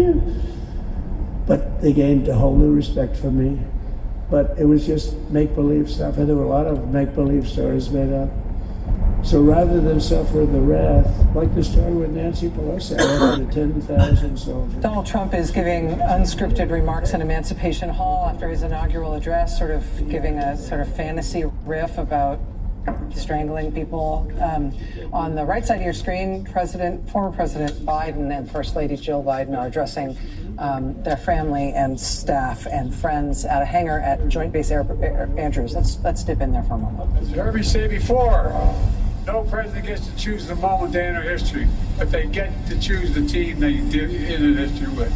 do. But they gained a whole new respect for me. But it was just make-believe stuff, and there were a lot of make-believe stories made up. So rather than suffer the wrath, like the story with Nancy Pelosi, I wanted 10,000 soldiers. Donald Trump is giving unscripted remarks in Emancipation Hall after his inaugural address, sort of giving a sort of fantasy riff about strangling people. On the right side of your screen, former President Biden and First Lady Jill Biden are addressing their family and staff and friends at a hangar at Joint Base Andrews. Let's dip in there for a moment. As you heard me say before, no president gets to choose the moment they enter history, but they get to choose the team they did enter history with.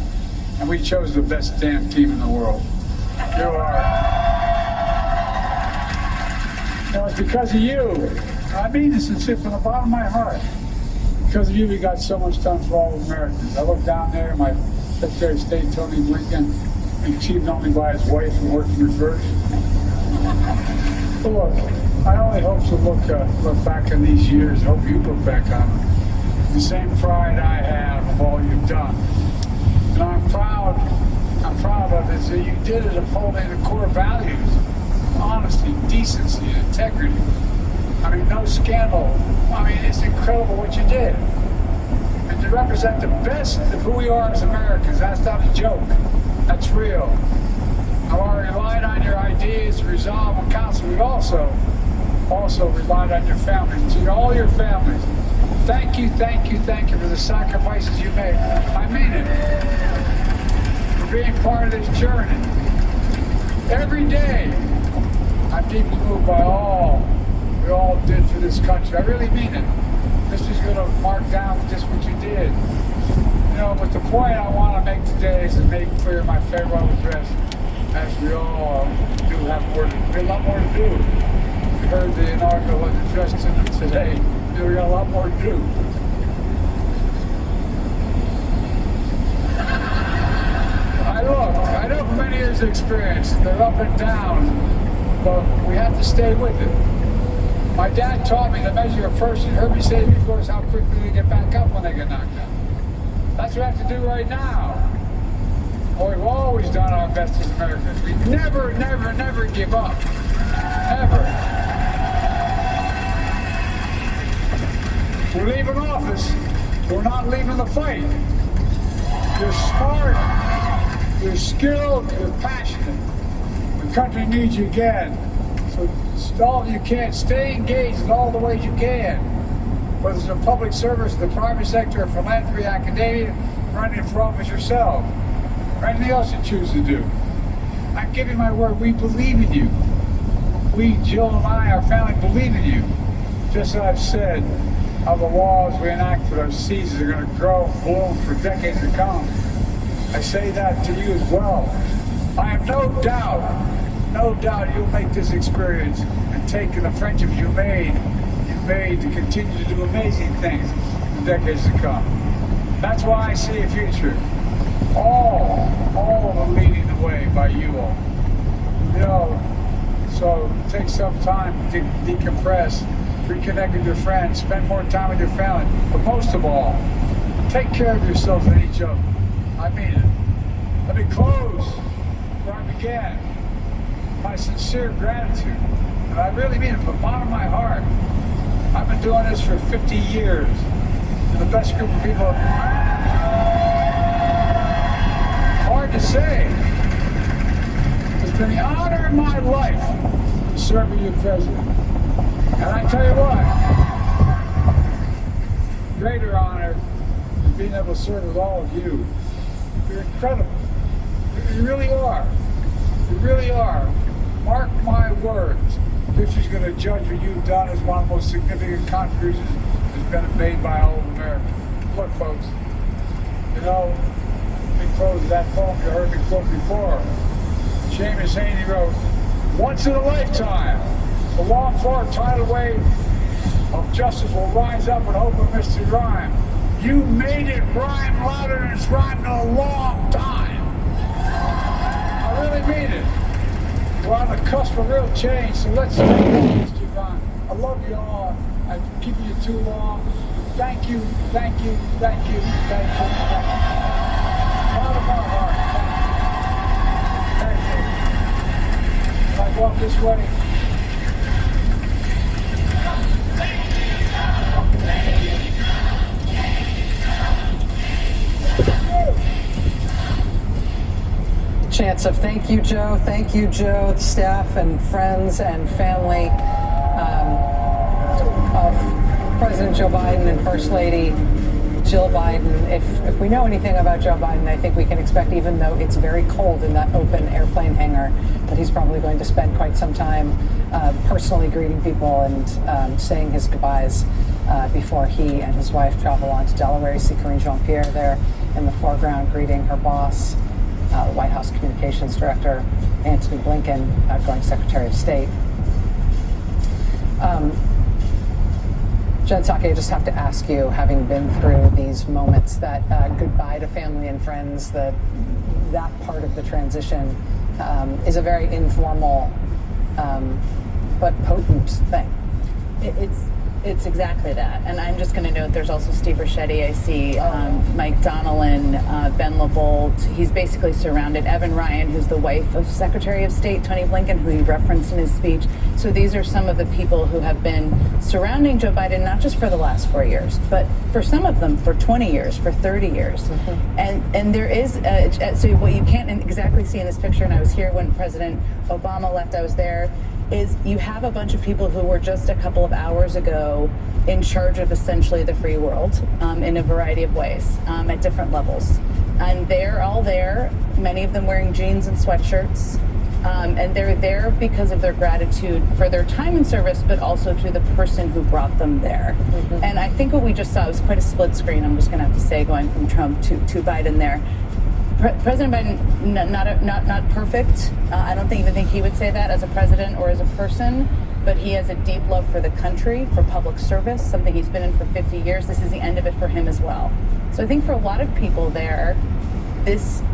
And we chose the best damn team in the world. You are. No, it's because of you. I mean this sincere from the bottom of my heart. Because of you, we got so much done for all Americans. I look down there, my Secretary of State, Tony Blinken, achieved only by his wife and working reverse. But look, I only hope to look back on these years, hope you look back on them. The same pride I have of all you've done. And I'm proud of it that you did it upholding the core values. Honesty, decency, and integrity. I mean, no scandal. I mean, it's incredible what you did. And to represent the best of who we are as Americans, that's not a joke. That's real. Now, while we relied on your ideas, resolve, and counsel, we also relied on your families. To all your families, thank you for the sacrifices you made. I mean it. For being part of this journey. Every day, I'm deeply moved by all we all did for this country. I really mean it. This is going to mark down just what you did. You know, but the point I want to make today is to make clear my farewell address, as we all do have a lot more to do. You heard the inaugural address today. We got a lot more to do. I know from many years of experience, they're up and down, but we have to stay with it. My dad taught me the measure of a person, you heard me say it before, is how quickly they get back up when they get knocked down. That's what we have to do right now. Well, we've always done our best as Americans. We never give up. Never. We're leaving office. We're not leaving the fight. You're smart. You're skilled. You're passionate. The country needs you again. So all you can, stay engaged in all the ways you can. Whether it's in public service, the private sector, philanthropy, academia, running for office yourself, or anything else you choose to do. I give you my word, we believe in you. We, Jill and I, our family, believe in you. Just as I've said, how the laws we enact for those seasons are going to grow and bloom for decades to come. I say that to you as well. I have no doubt you'll make this experience and take the friendship you made to continue to do amazing things in the decades to come. That's why I see a future. All of them leading the way by you all. You know, so take some time to decompress, reconnect with your friends, spend more time with your family, but most of all, take care of yourselves and each other. I mean it. Let me close where I began. My sincere gratitude, and I really mean it from the bottom of my heart. I've been doing this for 50 years, and the best group of people. Hard to say. It's been the honor of my life to serve as your president. And I tell you what, greater honor is being able to serve with all of you. You're incredible. You really are. You really are. Mark my words. History's going to judge what you've done as one of the most significant contributions that's been made by all of America. Look, folks, you know, let me close that poem you heard me quote before. Seamus Haney wrote, "Once in a lifetime, the long-form tidal wave of justice will rise up with hope and mystery rhyme. You made it rhyme louder than it's rhymed in a long time." I really mean it. We're on the cusp of real change, so let's take the mystery rhyme. I love you all. I've keeping you too long. Thank you, thank you, thank you, thank you, thank you. Out of my heart. Thank you. I walk this way. Chants of thank you, Joe, staff and friends and family of President Joe Biden and First Lady Jill Biden. If we know anything about Joe Biden, I think we can expect, even though it's very cold in that open airplane hangar, that he's probably going to spend quite some time personally greeting people and saying his goodbyes before he and his wife travel on to Delaware. You see Karine Jean-Pierre there in the foreground greeting her boss, the White House Communications Director, Antony Blinken, outgoing Secretary of State. Jen Psaki, I just have to ask you, having been through these moments, that goodbye to family and friends, that part of the transition is a very informal but potent thing. It's exactly that. And I'm just going to note there's also Steve Ricchetti. I see Mike Donnellan, Ben LeBolt. He's basically surrounded. Evan Ryan, who's the wife of Secretary of State Tony Blinken, who he referenced in his speech. So these are some of the people who have been surrounding Joe Biden, not just for the last 4 years, but for some of them for 20 years, for 30 years. Mm-hmm. And there is, so what you can't exactly see in this picture, and I was here when President Obama left, I was there, is you have a bunch of people who were just a couple of hours ago in charge of essentially the free world in a variety of ways at different levels. And they're all there, many of them wearing jeans and sweatshirts. And they're there because of their gratitude for their time in service, but also to the person who brought them there. Mm-hmm. And I think what we just saw was quite a split screen, I'm just going to have to say, going from Trump to Biden there. President Biden, not perfect. I don't even think he would say that as a president or as a person, but he has a deep love for the country, for public service, something he's been in for 50 years. This is the end of it for him as well. So I think for a lot of people there,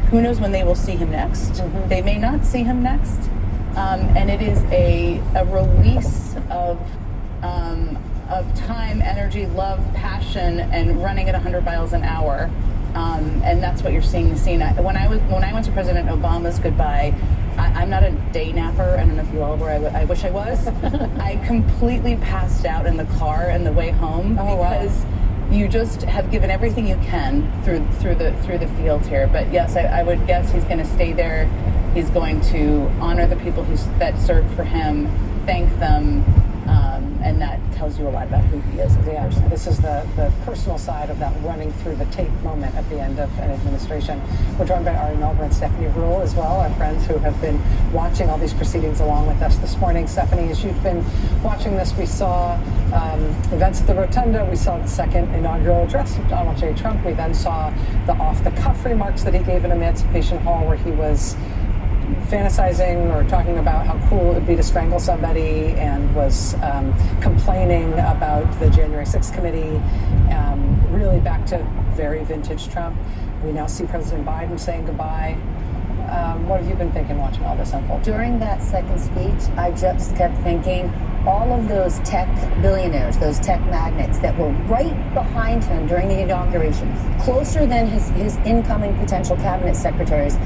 who knows when they will see him next. Mm-hmm. They may not see him next. And it is a release of time, energy, love, passion, and running at 100 miles an hour. And that's what you're seeing the scene. When I went to President Obama's goodbye, I'm not a day napper. I don't know if you all were. I wish I was. I completely passed out in the car on the way home because you just have given everything you can through the field here. But yes, I would guess he's going to stay there. He's going to honor the people that served for him, thank them. And that tells you a lot about who he is as a person. This is the personal side of that running through the tape moment at the end of an administration. We're joined by Ari Melber and Stephanie Ruhle as well, our friends who have been watching all these proceedings along with us this morning. Stephanie, as you've been watching this, we saw events at the Rotunda. We saw the second inaugural address of Donald J. Trump. We then saw the off-the-cuff remarks that he gave in Emancipation Hall, where he was fantasizing or talking about how cool it would be to strangle somebody, and was complaining about the January 6th committee, really back to very vintage Trump. We now see President Biden saying goodbye. What have you been thinking watching all this unfold? During that second speech, I just kept thinking all of those tech billionaires, those tech magnates that were right behind him during the inauguration, closer than his incoming potential cabinet secretaries.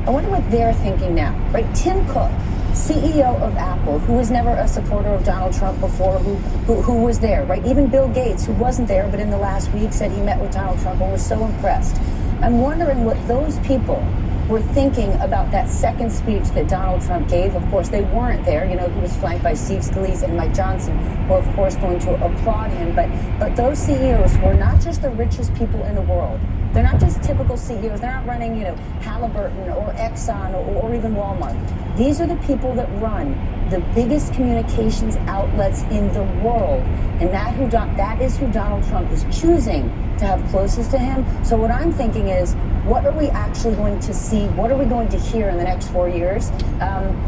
I wonder what they're thinking now, right? Tim Cook, CEO of Apple, who was never a supporter of Donald Trump before, who was there, right? Even Bill Gates, who wasn't there, but in the last week said he met with Donald Trump and was so impressed. I'm wondering what those people were thinking about that second speech that Donald Trump gave. Of course, they weren't there. You know, he was flanked by Steve Scalise and Mike Johnson, who are, of course, going to applaud him. But those CEOs were not just the richest people in the world. They're not just typical CEOs. They're not running, Halliburton or Exxon or even Walmart. These are the people that run the biggest communications outlets in the world. And that is who Donald Trump is choosing to have closest to him. So what I'm thinking is, what are we actually going to see? What are we going to hear in the next 4 years,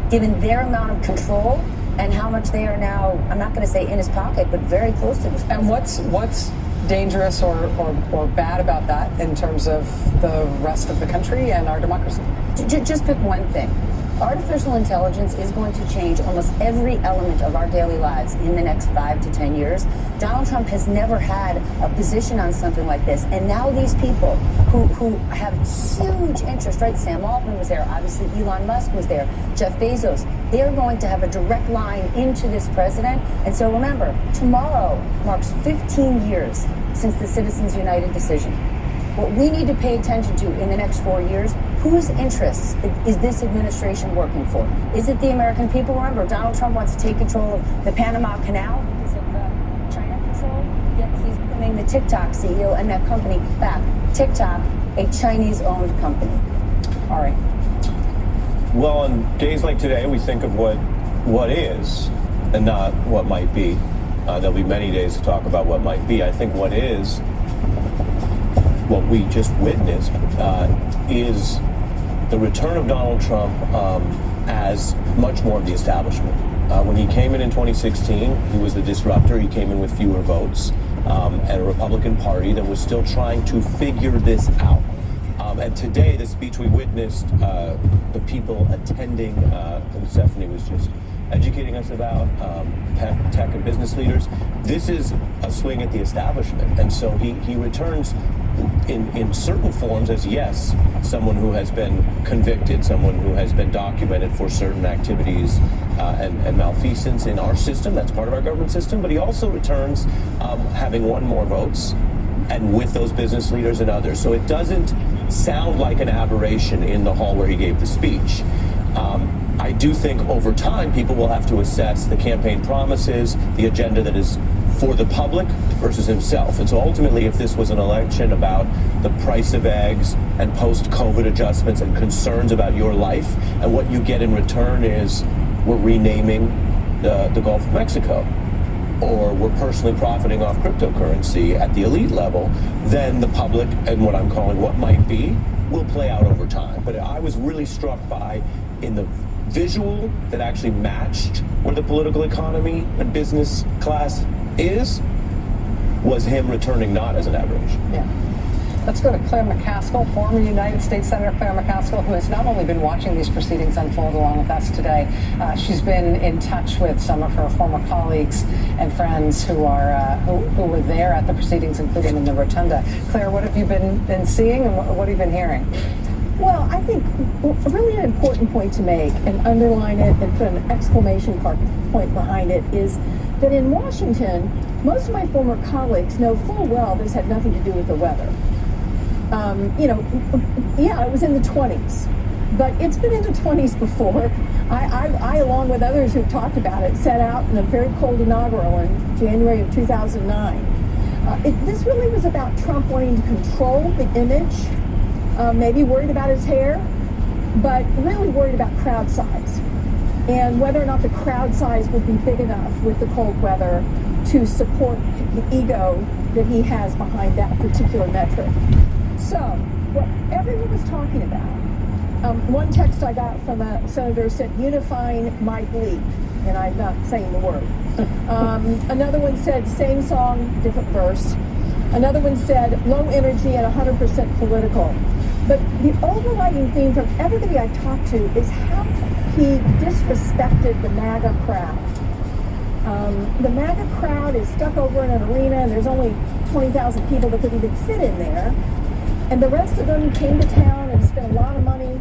given their amount of control and how much they are now, I'm not going to say in his pocket, but very close to his pocket. And what's dangerous or bad about that in terms of the rest of the country and our democracy? Just pick one thing. Artificial intelligence is going to change almost every element of our daily lives in the next 5 to 10 years. Donald Trump has never had a position on something like this. And now these people who have huge interest, right? Sam Altman was there. Obviously, Elon Musk was there. Jeff Bezos. They're going to have a direct line into this president. And so remember, tomorrow marks 15 years since the Citizens United decision. What we need to pay attention to in the next 4 years, whose interests is this administration working for? Is it the American people? Remember, Donald Trump wants to take control of the Panama Canal because of China control, yet he's bringing the TikTok CEO and that company back. TikTok, a Chinese-owned company. All right. Well, on days like today, we think of what is and not what might be. There'll be many days to talk about what might be. I think what is, what we just witnessed, is the return of Donald Trump as much more of the establishment. When he came in 2016, he was the disruptor. He came in with fewer votes and a Republican Party that was still trying to figure this out. And today, the speech we witnessed, the people attending, who Stephanie was just educating us about, tech and business leaders, this is a swing at the establishment. And so he returns in certain forms as, yes, someone who has been convicted, someone who has been documented for certain activities and malfeasance in our system. That's part of our government system. But he also returns having won more votes and with those business leaders and others. So it doesn't sound like an aberration in the hall where he gave the speech. I do think over time people will have to assess the campaign promises, the agenda that is for the public versus himself. And so ultimately, if this was an election about the price of eggs and post-COVID adjustments and concerns about your life, and what you get in return is we're renaming the Gulf of Mexico, or we're personally profiting off cryptocurrency at the elite level, then the public and what I'm calling what might be will play out over time. But I was really struck by, in the visual that actually matched where the political economy and business class is, was him returning not as an aberration. Yeah. Let's go to Claire McCaskill, former United States Senator Claire McCaskill, who has not only been watching these proceedings unfold along with us today, she's been in touch with some of her former colleagues and friends who were there at the proceedings, including in the rotunda. Claire, what have you been seeing and what have you been hearing? Well, I think a really important point to make and underline it and put an exclamation point behind it is that in Washington, most of my former colleagues know full well this had nothing to do with the weather. It was in the 20s, but it's been in the 20s before. I, along with others who've talked about it, set out in a very cold inaugural in January of 2009. This really was about Trump wanting to control the image, maybe worried about his hair, but really worried about crowd size and whether or not the crowd size would be big enough with the cold weather to support the ego that he has behind that particular metric. So, what everyone was talking about, one text I got from a senator said, unifying my bleep, and I'm not saying the word. Another one said, same song, different verse. Another one said, low energy and 100% political. But the overriding theme from everybody I've talked to is how he disrespected the MAGA crowd. The MAGA crowd is stuck over in an arena and there's only 20,000 people that could even fit in there. And the rest of them came to town and spent a lot of money.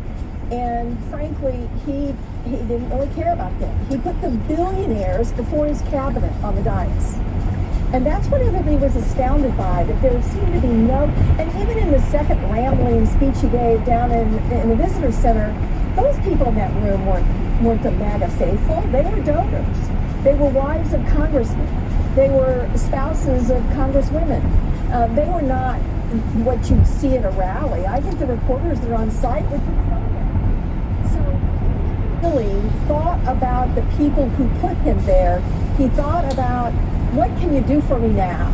And frankly, he didn't really care about them. He put the billionaires before his cabinet on the dais. And that's what everybody was astounded by, that there seemed to be no, and even in the second rambling speech he gave down in the visitor center, those people in that room weren't the MAGA faithful. They were donors. They were wives of congressmen. They were spouses of congresswomen. They were not what you'd see at a rally. I think the reporters that are on site would confirm that. So he really thought about the people who put him there. He thought about, what can you do for me now?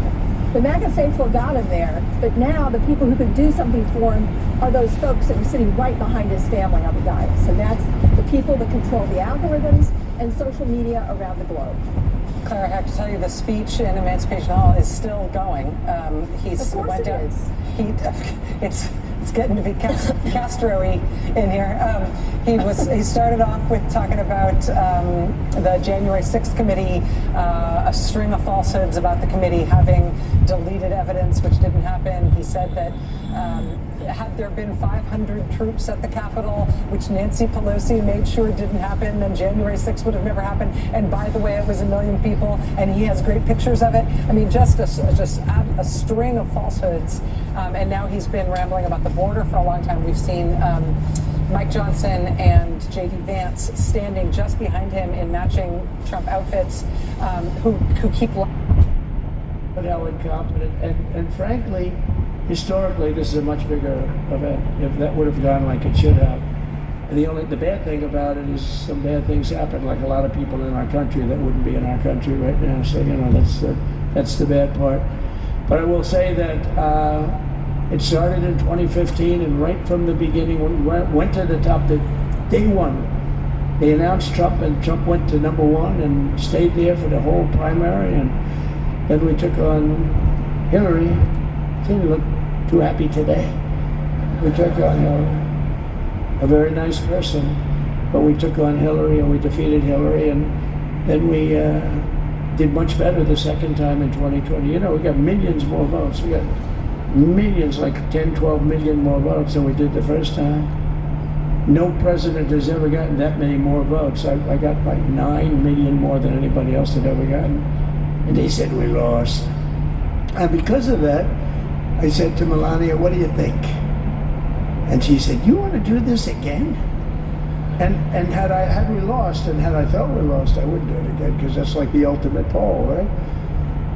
The MAGA faithful got him there, but now the people who could do something for him are those folks that are sitting right behind his family on the dais. And that's the people that control the algorithms and social media around the globe. Claire, I have to tell you, the speech in Emancipation Hall is still going. Of course it is. It's It's getting to be Castro-y in here. He started off with talking about the January 6th committee, a string of falsehoods about the committee having deleted evidence, which didn't happen. He said that had there been 500 troops at the Capitol, which Nancy Pelosi made sure didn't happen, then January 6th would have never happened. And by the way, it was 1 million people, and he has great pictures of it. I mean, just a string of falsehoods. And now he's been rambling about the border for a long time. We've seen Mike Johnson and J.D. Vance standing just behind him in matching Trump outfits, who keep but how incompetent. And frankly, historically, this is a much bigger event. If that would have gone like it should have. And the bad thing about it is some bad things happen, like a lot of people in our country that wouldn't be in our country right now. So, that's the bad part. But I will say that it started in 2015, and right from the beginning, when we went to the top, day one, they announced Trump, and Trump went to number one and stayed there for the whole primary. And then we took on Hillary. She didn't look too happy today. We took on Hillary, a very nice person, but we took on Hillary and we defeated Hillary, and then we did much better the second time in 2020. We got millions more votes. We got millions, like 10, 12 million more votes than we did the first time. No president has ever gotten that many more votes. I got like 9 million more than anybody else had ever gotten. And they said we lost. And because of that, I said to Melania, what do you think? And she said, you want to do this again? And had we lost, and had I felt we lost, I wouldn't do it again, because that's like the ultimate poll, right?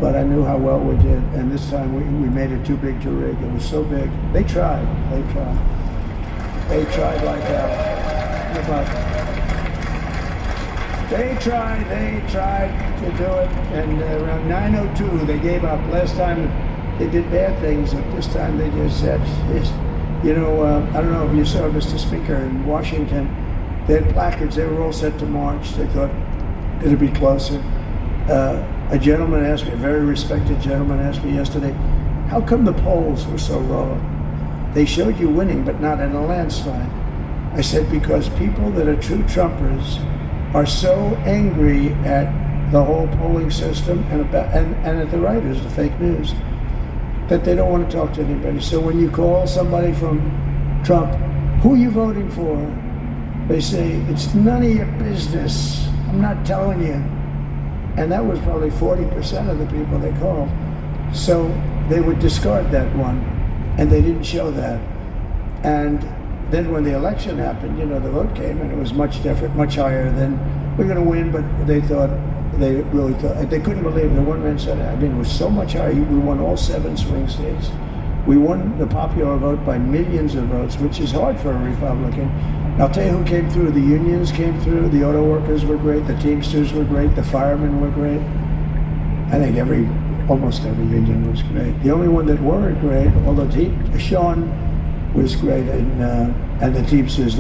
But I knew how well we did, and this time we made it too big to rig. It was so big. They tried like hell. They tried to do it, and around 9:02 they gave up. Last time they did bad things, and this time they just said, I don't know if you saw Mr. Speaker in Washington, they had placards, they were all set to march. They thought it'd be closer. A gentleman asked me, a very respected gentleman asked me yesterday, how come the polls were so low? They showed you winning, but not in a landslide. I said, because people that are true Trumpers are so angry at the whole polling system and at the writers, the fake news, that they don't want to talk to anybody. So when you call somebody from Trump, who are you voting for? They say, it's none of your business. I'm not telling you. And that was probably 40% of the people they called. So they would discard that one, and they didn't show that. And then when the election happened, the vote came, and it was much different, much higher than, we're going to win, but they really thought, they couldn't believe it. The one man said, it was so much higher. We won all 7 swing states. We won the popular vote by millions of votes, which is hard for a Republican. I'll tell you who came through. The unions came through. The auto workers were great. The Teamsters were great. The firemen were great. I think almost every union was great. The only one that weren't great, although Sean was great, and the Teamsters,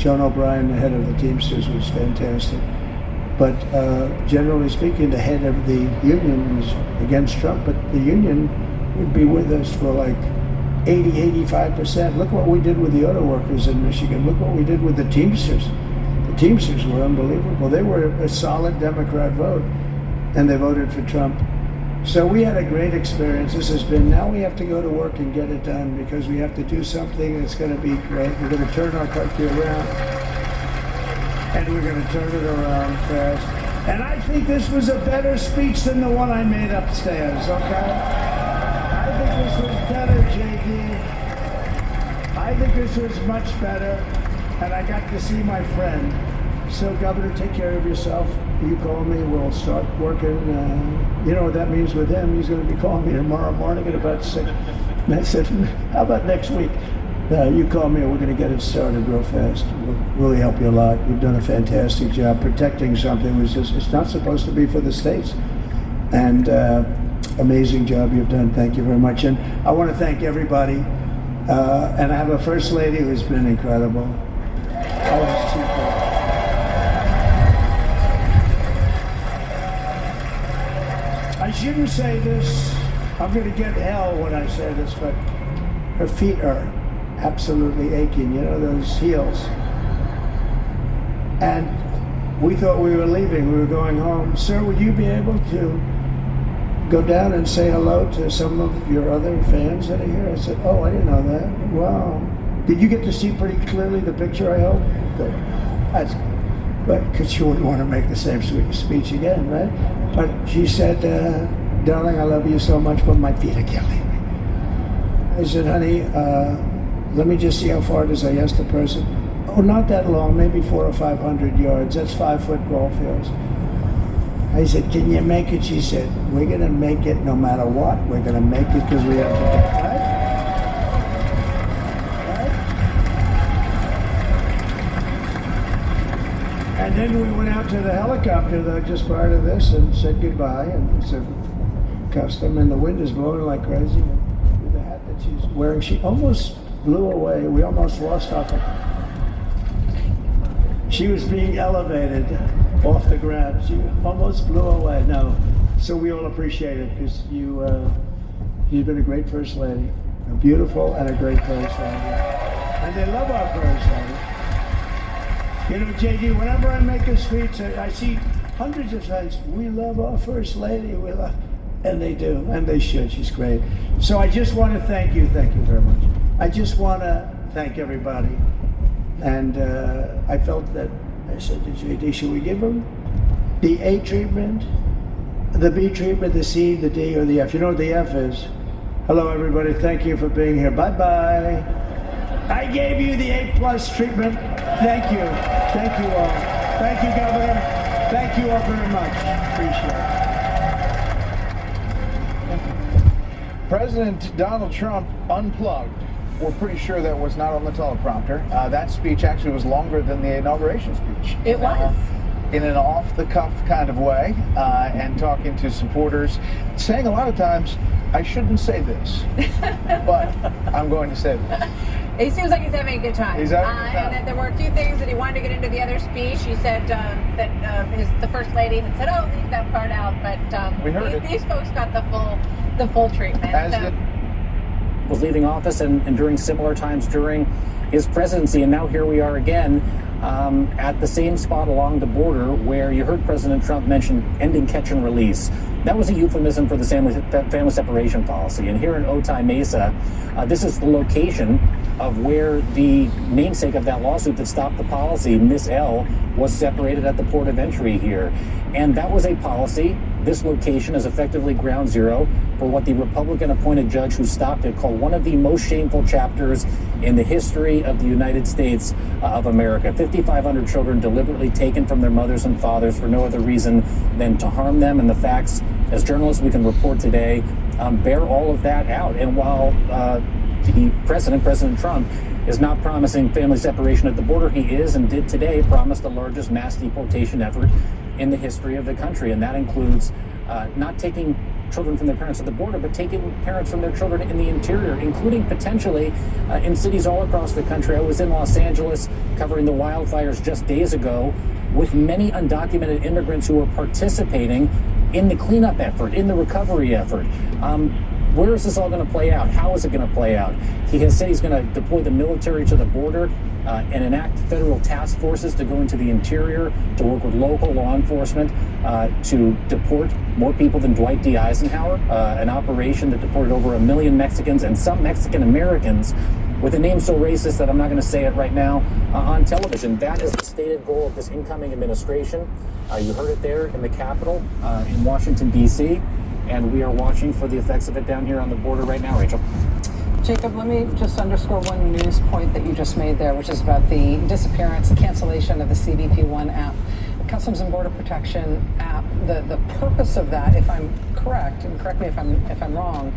Sean O'Brien, the head of the Teamsters, was fantastic. But generally speaking, the head of the union was against Trump, but the union would be with us for like 80, 85%. Look what we did with the auto workers in Michigan. Look what we did with the Teamsters. The Teamsters were unbelievable. They were a solid Democrat vote, and they voted for Trump. So we had a great experience. Now we have to go to work and get it done, because we have to do something that's going to be great. We're going to turn our country around, and we're going to turn it around fast. And I think this was a better speech than the one I made upstairs, okay? I think this was better, JD. I think this was much better, and I got to see my friend. So, Governor, take care of yourself. You call me, we'll start working. You know what that means with him? He's going to be calling me tomorrow morning at about 6. And I said, how about next week? You call me and we're going to get it started real fast. We'll really help you a lot. You've done a fantastic job. Protecting something it's not supposed to be for the states. And amazing job you've done. Thank you very much. And I want to thank everybody. And I have a First Lady who's been incredible. Always super. I shouldn't say this. I'm going to get hell when I say this, but her feet are absolutely aching, you know, those heels. And we thought we were leaving, we were going home. Sir, would you be able to go down and say hello to some of your other fans that are here? I said, oh, I didn't know that. Wow. Did you get to see pretty clearly the picture, I hope? Good. That's good. But because she wouldn't want to make the same speech again, right? But she said, darling, I love you so much, but my feet are killing me. I said, honey, let me just see how far it is. I asked the person. Oh, not that long, maybe 400 or 500 yards. That's 5-foot ball fields. I said, can you make it? She said, we're going to make it no matter what. We're going to make it because we have to get right. And then we went out to the helicopter though, just prior to this and said goodbye. And it's a custom, and the wind is blowing like crazy. And with the hat that she's wearing, she almost blew away. We almost lost her. She was being elevated off the ground. She almost blew away. No, so we all appreciate it because you've been a great first lady, a beautiful and a great first lady, and they love our first lady. You know, JD, whenever I make a speech, I see hundreds of times, we love our first lady, we love, and they do, and they should. She's great. So I just want to thank you very much. I just want to thank everybody. And I felt that, I said to JD, should we give him the A treatment, the B treatment, the C, the D, or the F? You know what the F is? Hello, everybody. Thank you for being here. Bye-bye. I gave you the A+ treatment. Thank you. Thank you all. Thank you, Governor. Thank you all very much. Appreciate it. President Donald Trump unplugged. We're pretty sure that was not on the teleprompter. That speech actually was longer than the inauguration speech. It was. In an off-the-cuff kind of way, and talking to supporters, saying a lot of times, I shouldn't say this, but I'm going to say this. He seems like he's having a good time. He's having a good time. And then there were a few things that he wanted to get into the other speech. He said that the first lady had said, "Oh, leave that part out," but we heard these folks got the full treatment. As So. Was leaving office and during similar times during his presidency, and now here we are again at the same spot along the border where you heard President Trump mention ending catch and release. That was a euphemism for the family separation policy. And here in Otay Mesa, this is the location of where the namesake of that lawsuit that stopped the policy, Miss L, was separated at the port of entry here. And that was a policy. This location is effectively ground zero for what the Republican-appointed judge who stopped it called one of the most shameful chapters in the history of the United States of America. 5,500 children deliberately taken from their mothers and fathers for no other reason than to harm them. And the facts, as journalists, we can report today, bear all of that out. And while the President Trump, is not promising family separation at the border, he is and did today promise the largest mass deportation effort in the history of the country. And that includes not taking children from their parents at the border, but taking parents from their children in the interior, including potentially in cities all across the country. I was in Los Angeles covering the wildfires just days ago with many undocumented immigrants who were participating in the cleanup effort, in the recovery effort. Where is this all going to play out? How is it going to play out? He has said he's going to deploy the military to the border and enact federal task forces to go into the interior to work with local law enforcement to deport more people than Dwight D. Eisenhower, an operation that deported over 1 million Mexicans and some Mexican Americans with a name so racist that I'm not going to say it right now on television. That is the stated goal of this incoming administration. You heard it there in the Capitol in Washington, D.C., and we are watching for the effects of it down here on the border right now, Rachel. Jacob, let me just underscore one news point that you just made there, which is about the disappearance, the cancellation of the CBP-1 app, the Customs and Border Protection app. The purpose of that, if I'm correct, and correct me if I'm wrong,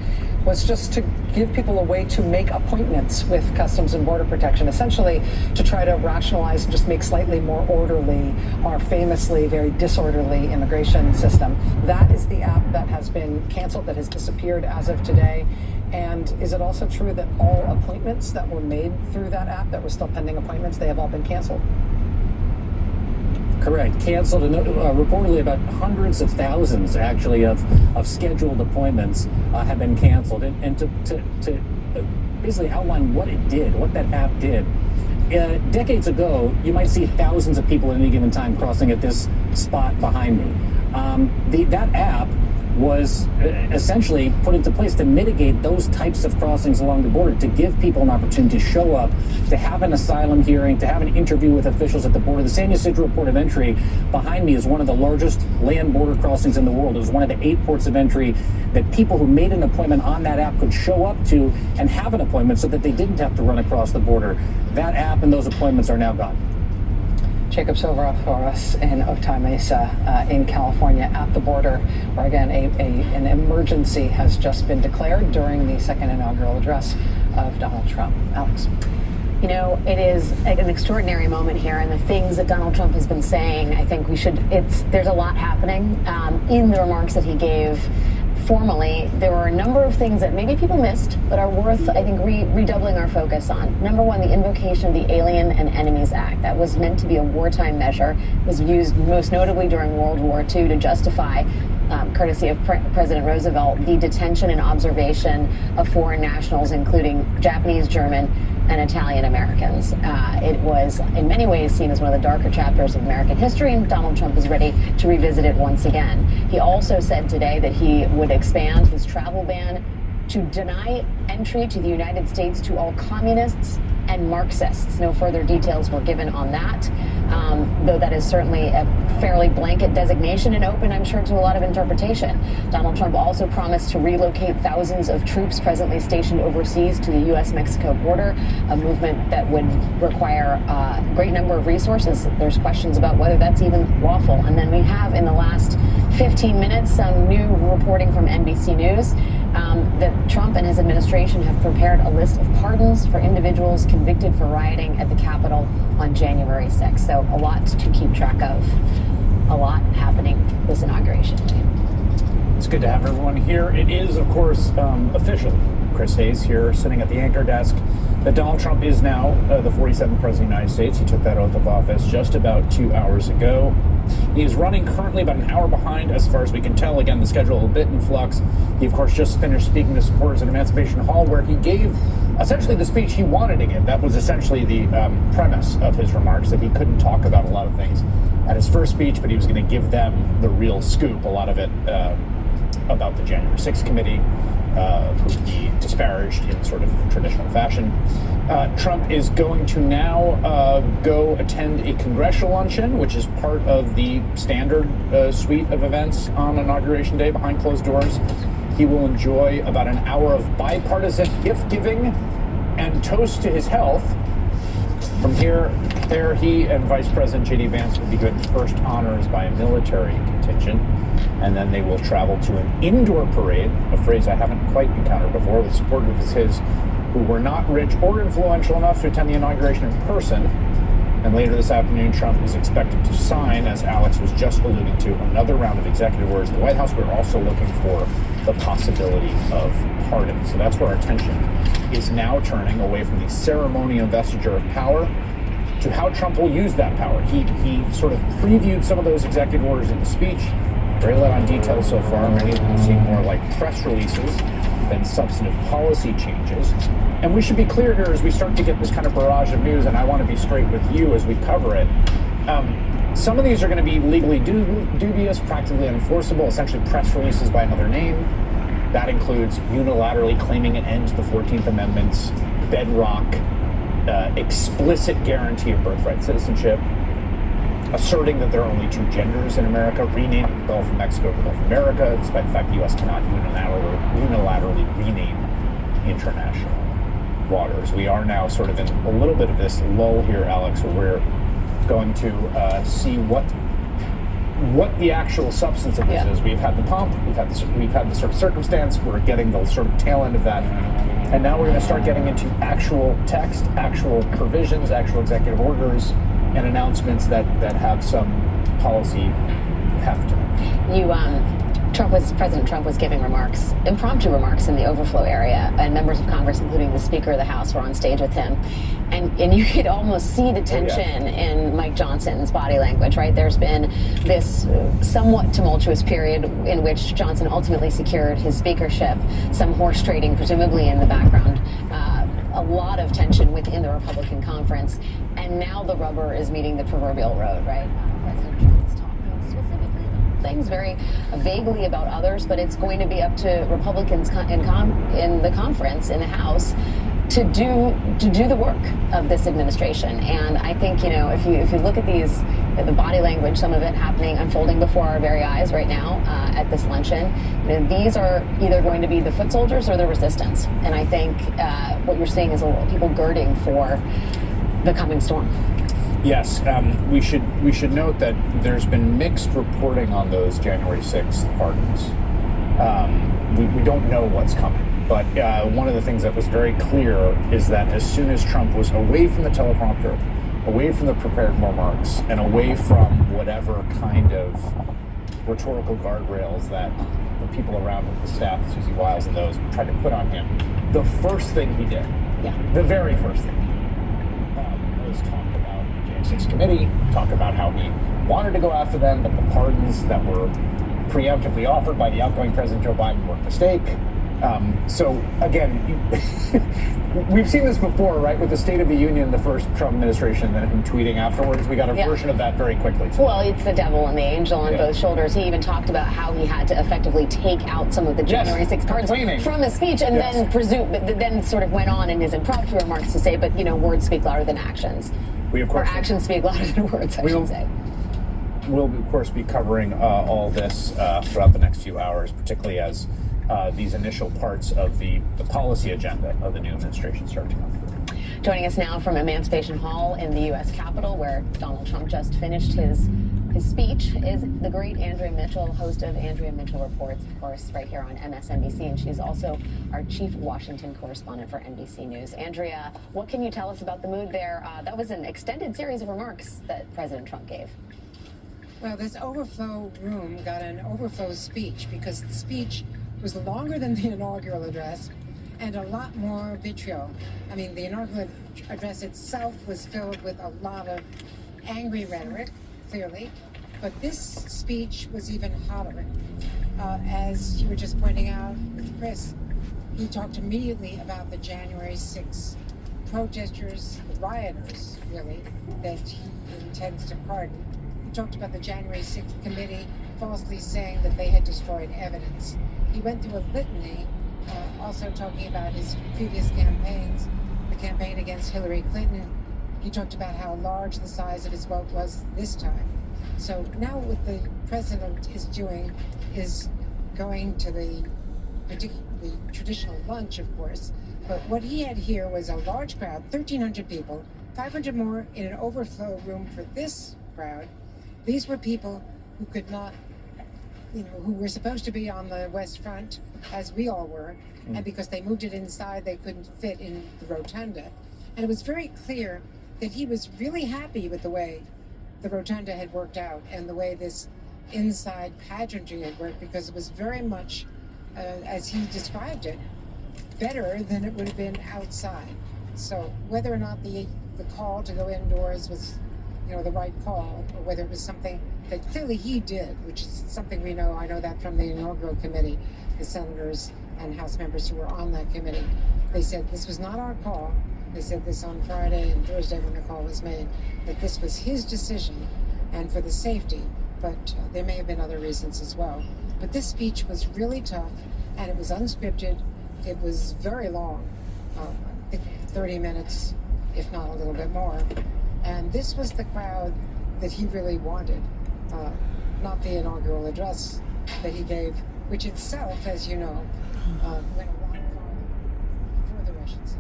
was just to give people a way to make appointments with Customs and Border Protection, essentially to try to rationalize and just make slightly more orderly our famously very disorderly immigration system. That is the app that has been canceled, that has disappeared as of today. And is it also true that all appointments that were made through that app that were still pending appointments, they have all been canceled? Correct. Canceled, and reportedly about hundreds of thousands, actually, of scheduled appointments have been canceled. And to basically outline what it did, what that app did. Decades ago, you might see thousands of people at any given time crossing at this spot behind me. That app was essentially put into place to mitigate those types of crossings along the border, to give people an opportunity to show up, to have an asylum hearing, to have an interview with officials at the border. The San Ysidro port of entry behind me is one of the largest land border crossings in the world. It was one of the 8 ports of entry that people who made an appointment on that app could show up to and have an appointment so that they didn't have to run across the border. That app and those appointments are now gone. Jacob Soboroff for us in Otay Mesa in California at the border, where again an emergency has just been declared during the second inaugural address of Donald Trump. Alex. You know, it is an extraordinary moment here, and the things that Donald Trump has been saying, I think there's a lot happening in the remarks that he gave. Formally, there were a number of things that maybe people missed, but are worth, I think, redoubling our focus on. Number one, the invocation of the Alien and Enemies Act. That was meant to be a wartime measure. It was used most notably during World War II to justify, courtesy of President Roosevelt, the detention and observation of foreign nationals, including Japanese, German, and Italian Americans. It was in many ways seen as one of the darker chapters of American history, and Donald Trump is ready to revisit it once again. He also said today that he would expand his travel ban to deny entry to the United States to all communists and Marxists. No further details were given on that, though that is certainly a fairly blanket designation and open, I'm sure, to a lot of interpretation. Donald Trump also promised to relocate thousands of troops presently stationed overseas to the U.S.-Mexico border, a movement that would require a great number of resources. There's questions about whether that's even lawful. And then we have, in the last 15 minutes, some new reporting from NBC News that Trump and his administration have prepared a list of pardons for individuals convicted for rioting at the Capitol on January 6th. So a lot to keep track of, a lot happening this inauguration day. It's good to have everyone here. It is, of course, official. Chris Hayes here, sitting at the anchor desk, that Donald Trump is now the 47th President of the United States. He took that oath of office just about 2 hours ago. He is running currently about an hour behind, as far as we can tell. Again, the schedule a bit in flux. He, of course, just finished speaking to supporters at Emancipation Hall, where he gave essentially the speech he wanted to give. That was essentially the premise of his remarks, that he couldn't talk about a lot of things at his first speech, but he was going to give them the real scoop, a lot of it about the January 6th committee, who he disparaged in sort of traditional fashion. Trump is going to now go attend a congressional luncheon, which is part of the standard suite of events on Inauguration Day behind closed doors. He will enjoy about an hour of bipartisan gift-giving and toast to his health. From there, he and Vice President J.D. Vance will be given first honors by a military contingent, and then they will travel to an indoor parade, a phrase I haven't quite encountered before, with supporters of his who were not rich or influential enough to attend the inauguration in person. And later this afternoon, Trump is expected to sign, as Alex was just alluding to, another round of executive orders in the White House. We're also looking for the possibility of pardon. So that's where our attention is now turning away from the ceremonial investiture of power to how Trump will use that power. He sort of previewed some of those executive orders in the speech. Very little on details so far. Many of them seem more like press releases than substantive policy changes. And we should be clear here as we start to get this kind of barrage of news, and I want to be straight with you as we cover it. Some of these are going to be legally dubious, practically unenforceable, essentially press releases by another name. That includes unilaterally claiming an end to the 14th Amendment's bedrock, explicit guarantee of birthright citizenship, asserting that there are only two genders in America, renaming the Gulf of Mexico to Gulf of America, despite the fact the U.S. cannot unilaterally rename international waters. We are now sort of in a little bit of this lull here, Alex, where we're going to see what the actual substance of this is. We've had the pomp, we've had the sort of circumstance, we're getting the sort of tail end of that, and now we're going to start getting into actual text, actual provisions, actual executive orders, and announcements that have some policy heft to them. President Trump was giving remarks, impromptu remarks in the overflow area, and members of Congress, including the Speaker of the House, were on stage with him. And you could almost see the tension in Mike Johnson's body language, right? There's been this somewhat tumultuous period in which Johnson ultimately secured his speakership, some horse trading presumably in the background, a lot of tension within the Republican conference, and now the rubber is meeting the proverbial road, right? President Trump is talking specifically about things, very vaguely about others, but it's going to be up to Republicans in the conference, in the House, to do the work of this administration. And I think, you know, if you look at the body language, some of it unfolding before our very eyes right now at this luncheon, you know, these are either going to be the foot soldiers or the resistance. And I think what you're seeing is a lot of people girding for the coming storm. Yes, we should note that there's been mixed reporting on those January 6th pardons. We don't know what's coming. But one of the things that was very clear is that as soon as Trump was away from the teleprompter, away from the prepared remarks, and away from whatever kind of rhetorical guardrails that the people around him, the staff, Susie Wiles and those, tried to put on him, the first thing he did, the very first thing, was talk about the January 6th committee, talk about how he wanted to go after them, but the pardons that were preemptively offered by the outgoing President Joe Biden were a mistake. So again, we've seen this before, right? With the State of the Union, the first Trump administration, and then him tweeting afterwards. We got a version of that very quickly. Well, it's the devil and the angel on both shoulders. He even talked about how he had to effectively take out some of the January 6th pardons from his speech, and then sort of went on in his impromptu remarks to say, but you know, words speak louder than actions. Or actions speak louder than words, I should say. We'll, of course, be covering all this throughout the next few hours, particularly as these initial parts of the policy agenda of the new administration start to come through. Joining us now from Emancipation Hall in the U.S. Capitol, where Donald Trump just finished his speech, is the great Andrea Mitchell, host of Andrea Mitchell Reports, of course, right here on MSNBC, and she's also our chief Washington correspondent for NBC News. Andrea, what can you tell us about the mood there? That was an extended series of remarks that President Trump gave. Well, this overflow room got an overflow speech because the speech was longer than the inaugural address and a lot more vitriol. I mean, the inaugural address itself was filled with a lot of angry rhetoric, clearly, but this speech was even hotter. As you were just pointing out with Chris, he talked immediately about the January 6th protesters, the rioters, really, that he intends to pardon. He talked about the January 6th committee falsely saying that they had destroyed evidence. He went through a litany, also talking about his previous campaigns, the campaign against Hillary Clinton. He talked about how large the size of his vote was this time. So now what the president is doing is going to the traditional lunch, of course, but what he had here was a large crowd, 1,300 people, 500 more in an overflow room for this crowd. These were people who could not, who were supposed to be on the West Front, as we all were, and because they moved it inside, they couldn't fit in the rotunda. And it was very clear that he was really happy with the way the rotunda had worked out and the way this inside pageantry had worked, because it was very much, as he described it, better than it would have been outside. So whether or not the call to go indoors was the right call, or whether it was something that clearly he did, which is something we know. I know that from the inaugural committee, the senators and House members who were on that committee, they said this was not our call. They said this on Friday and Thursday when the call was made, that this was his decision and for the safety, but there may have been other reasons as well. But this speech was really tough, and it was unscripted. It was very long, I think 30 minutes, if not a little bit more. And this was the crowd that he really wanted, not the inaugural address that he gave, which itself, as you know, went a lot further, I should say,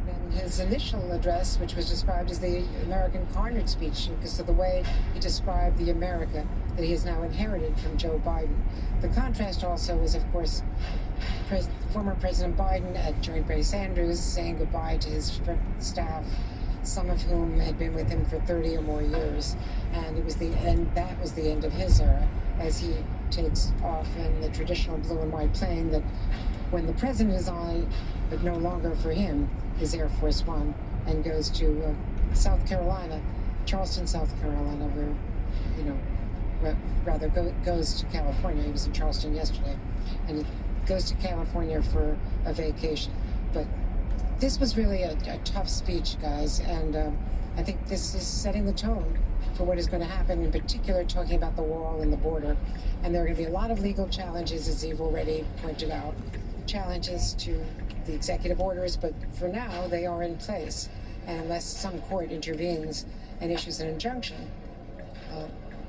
than his initial address, which was described as the American Carnage speech, because of the way he described the America that he has now inherited from Joe Biden. The contrast also was, of course, former President Biden at Joint Base Andrews saying goodbye to his staff, some of whom had been with him for 30 or more years, and it was the end. That was the end of his era, as he takes off in the traditional blue and white plane that when the president is on it, but no longer for him, is Air Force One, and goes to South Carolina, Charleston, South Carolina, where, rather goes to California. He was in Charleston yesterday, and he goes to California for a vacation. But this was really a tough speech, guys, and I think this is setting the tone for what is going to happen, in particular talking about the wall and the border. And there are going to be a lot of legal challenges, as Eve already pointed out, challenges to the executive orders, but for now they are in place. And unless some court intervenes and issues an injunction,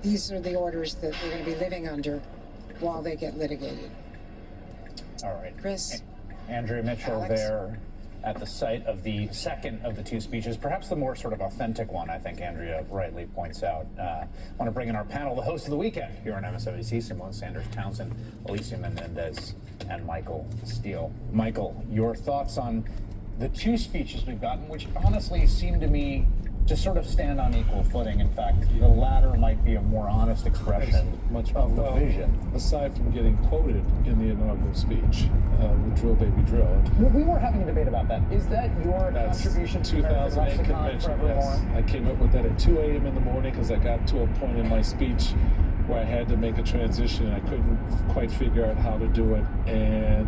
these are the orders that we're going to be living under while they get litigated. All right. Chris? Andrea Mitchell Alex? there at the site of the second of the two speeches, perhaps the more sort of authentic one, I think Andrea rightly points out. I want to bring in our panel, the host of the weekend here on MSNBC, Simone Sanders-Townsend, Alicia Menendez, and Michael Steele. Michael, your thoughts on the two speeches we've gotten, which honestly seem to me to sort of stand on equal footing. In fact, the latter might be a more honest expression of the vision. Aside from getting quoted in the inaugural speech with Drill Baby Drill. We were having a debate about that. Is that your contribution to American 2008 lexicon convention, forevermore? yes. I came up with that at 2 a.m. in the morning because I got to a point in my speech where I had to make a transition. I couldn't quite figure out how to do it. And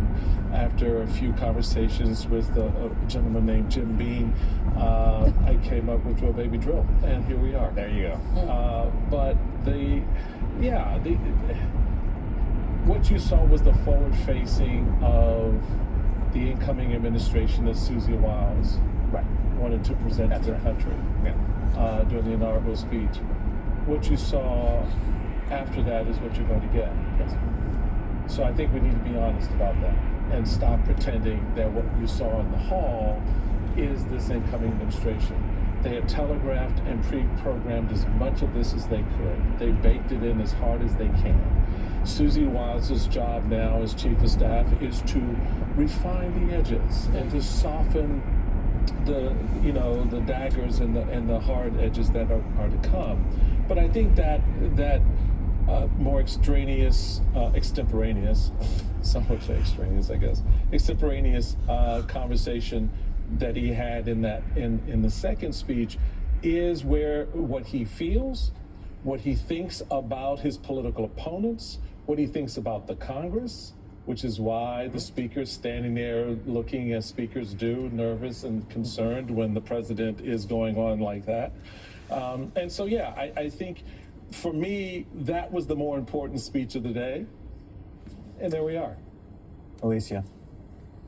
after a few conversations with a gentleman named Jim Beam, I came up with Drill Baby Drill. And here we are. There you go. But what you saw was the forward-facing of the incoming administration that Susie Wiles wanted to present to the country during the inaugural speech. What you saw after that is what you're going to get. Yes. So I think we need to be honest about that and stop pretending that what you saw in the hall is this incoming administration. They have telegraphed and pre-programmed as much of this as they could. They baked it in as hard as they can. Susie Wiles' job now as chief of staff is to refine the edges and to soften the daggers and the hard edges that are to come. But I think that more extraneous, extemporaneous, some would say extraneous, I guess, extemporaneous conversation that he had in the second speech is where what he feels, what he thinks about his political opponents, what he thinks about the Congress, which is why the speaker's standing there looking as speakers do, nervous and concerned when the president is going on like that. And so, I think for me, that was the more important speech of the day. And there we are. Alicia.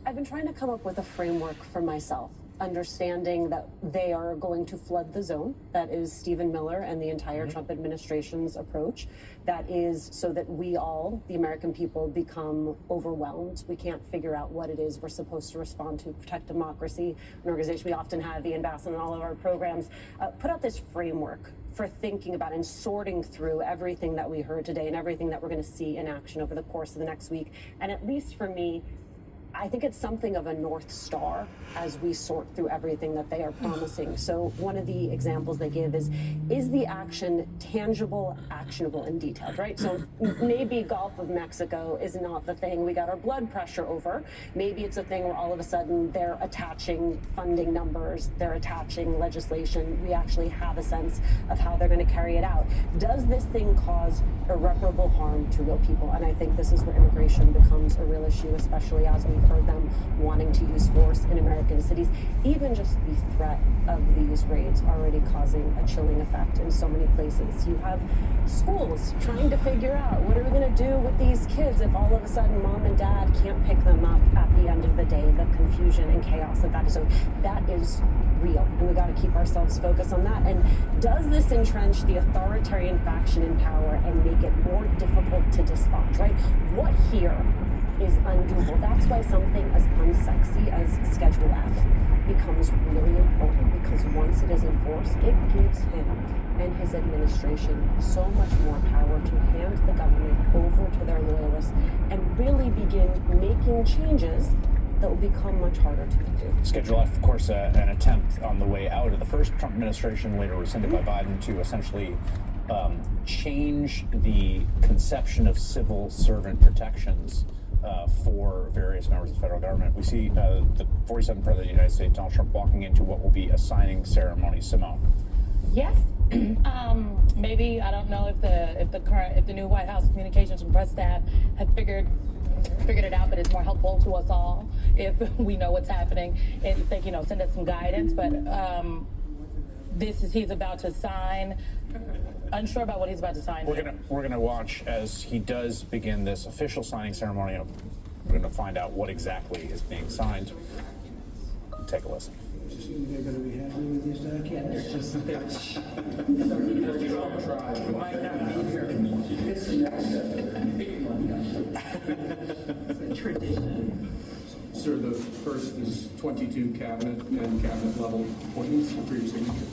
I've been trying to come up with a framework for myself, understanding that they are going to flood the zone. That is Stephen Miller and the entire Trump administration's approach. That is so that we all, the American people, become overwhelmed. We can't figure out what it is we're supposed to respond to, protect democracy, an organization we often have, the ambassador in all of our programs, put out this framework for thinking about and sorting through everything that we heard today and everything that we're going to see in action over the course of the next week. And at least for me, I think it's something of a North Star as we sort through everything that they are promising. So one of the examples they give is the action tangible, actionable, and detailed, right? So maybe Gulf of Mexico is not the thing we got our blood pressure over. Maybe it's a thing where all of a sudden they're attaching funding numbers, they're attaching legislation. We actually have a sense of how they're going to carry it out. Does this thing cause irreparable harm to real people? And I think this is where immigration becomes a real issue, especially as we've heard them wanting to use force in American cities. Even just the threat of these raids already causing a chilling effect in so many places. You have schools trying to figure out what are we going to do with these kids if all of a sudden mom and dad can't pick them up at the end of the day, the confusion and chaos that is. So that is real, and we got to keep ourselves focused on that. And does this entrench the authoritarian faction in power and make it more difficult to dislodge, right? What here is undoable? That's why something as unsexy as Schedule F becomes really important, because once it is enforced, it gives him and his administration so much more power to hand the government over to their loyalists and really begin making changes that will become much harder to do. Schedule F, of course, an attempt on the way out of the first Trump administration, later rescinded by Biden, to essentially change the conception of civil servant protections for various members of the federal government. We see the 47th President of the United States, Donald Trump, walking into what will be a signing ceremony. Simone. Yes. Maybe, I don't know if the new White House communications and press staff have figured it out, but it's more helpful to us all if we know what's happening and if they, send us some guidance. But he's about to sign. Unsure about what he's about to sign. We're gonna watch as he does begin this official signing ceremony. We're gonna find out what exactly is being signed. Take a listen. They're going to be happy with these documents. Sir, the first is 22 cabinet and cabinet level appointments for your signature.